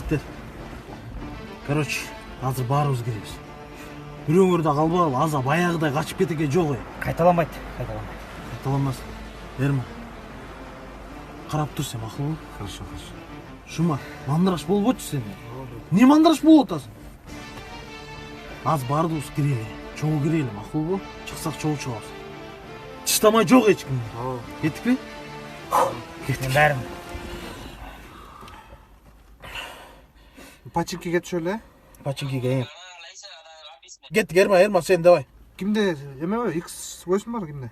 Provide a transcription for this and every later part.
жигиттер. Короче, азыр баарыбыз киребиз. Бирөөңөрдө калбагыла, аза баягыдай качып кетеге жок. Кайталанбайт. Кайталанбас. Эрман. Карап тур сен, макулбу? Хорошо. Шума, мандыраш болбочу сен. Не мандыраш болуп атасың? Az бардыбыз кирели. Чогуу кирели, макулбу? Чыксак чогуу чыгабыз. Тыштамай жок эч ким. Кеттикпи? Мен бәрін. Пачинкиге түшөлү, Пачинкиге. Кеттик, Эрман, сен давай. Кимде эме бар? X8 бар кимде?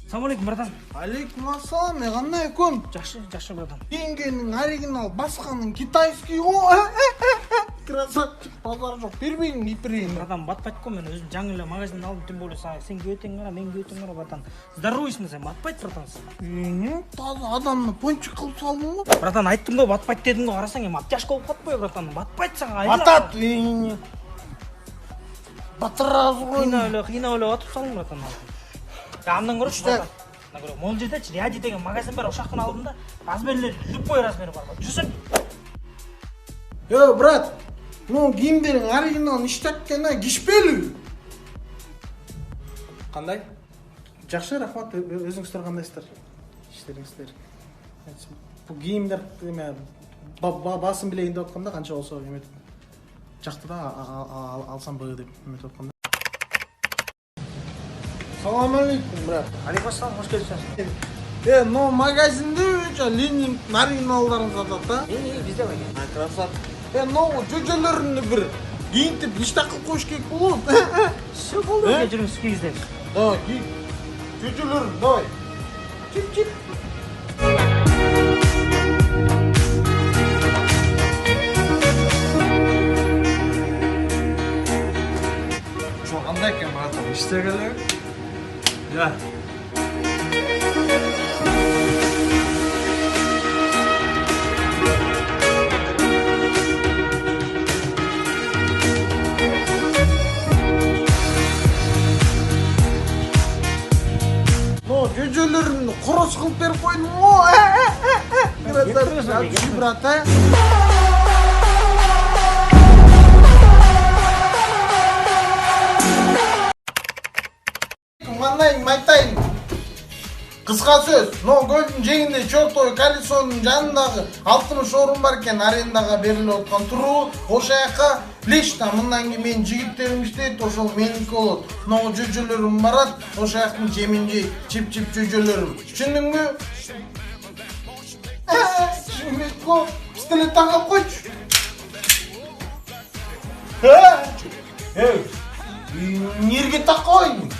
Салам алейкум, братан. Алейкум ассалам, кандай экөн? Жакшы, братан. Кийингенин оригинал, басканын китайский го. Красавчик, базар жок. Бербейин, киперейин. Братан, батпайт го, мен өзүм жаңы эле магазинден алдым, тем более сен күйөтөң кара, мен күйөтөң кара, братан. Здоровыйсың сен, батпайт, братан. Таза адамны пончик кылып салдың го. Братан, айттым го, батпайт дедим го, карасаң эми обтяжка болуп калпайбы, братан. Батпайт сага. Батат. Батырабыз го. Кыйнап эле атып салдың, братан. Андан көрөчү, братан. Могул жердечи Ряди деген магазин бар, ошактан алдым да. Размерлери любой размери бар. Жүрсүң. Брат, кийимдериң оригиналын иштеткени кишпелүү. Кандай? Жакшы, рахмат. Өзүңүздөр кандайсыздар? Иштериңиздер. Бул кийимдер эме басым билейин деп атканда канча болсо эметип жакты да алсамбы деп эметип атканда. Салам алейкум, брат. Алейкум ассалам, хош келипсиз. Магазинде Ленин оригиналдарын сатат да. Бизде бар. Красавчик. Жөжөлөрүнү бир кийинтип ништак кылып коюш керек болот. Все болду, жүрүңүз кийиздер. Давай, кийин. Жөжөлөрүн, давай. Чип-чип. Жо, кандай экен, братан? Иштегеле? Да. Жөжөлөрүмдү корос кылып берип койдум го. Красавчик, брат, Кандай айтайын? Кыска сөз, көлдүн жээгинде чортой колесонун жанындагы 60 орун бар экен, арендага берилип аткан туруу. Ошол жака билесиз да, мындан кийин менин жигиттерим иштейт, ошол меники болот. Жөжөлөрүм барат, ошол жактын жемин жейт, чип-чип жөжөлөрүм. Түшүндүңбү? Түшүнбөйт го. Пистолет таңдап койчу. Нерге такабайбы?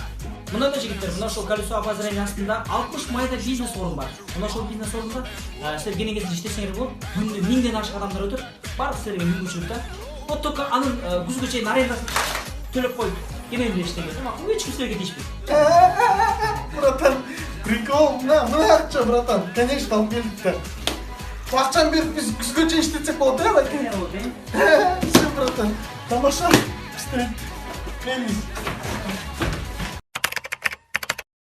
Мына жигиттер, мына ошол колесо обозрения астында 60 майда бизнес орун бар. Мына ошол бизнес орунда силер келген кезде иштесеңер болот. Күндө 1000ден ашык адамдар өтөт. Бар силерге мүмкүнчүлүк да. Вот только анын күзгө чейин арендасын төлөп коюп кененде иштеген. Макул, эч ким силерге тийишпейт. Братан, прикол, мына акча, братан. Конечно, алып келдик да. Акчаны берип биз күзгө чейин иштетсек болот, байке? Все, братан. Тамаша. Пистолет. Келиңиз.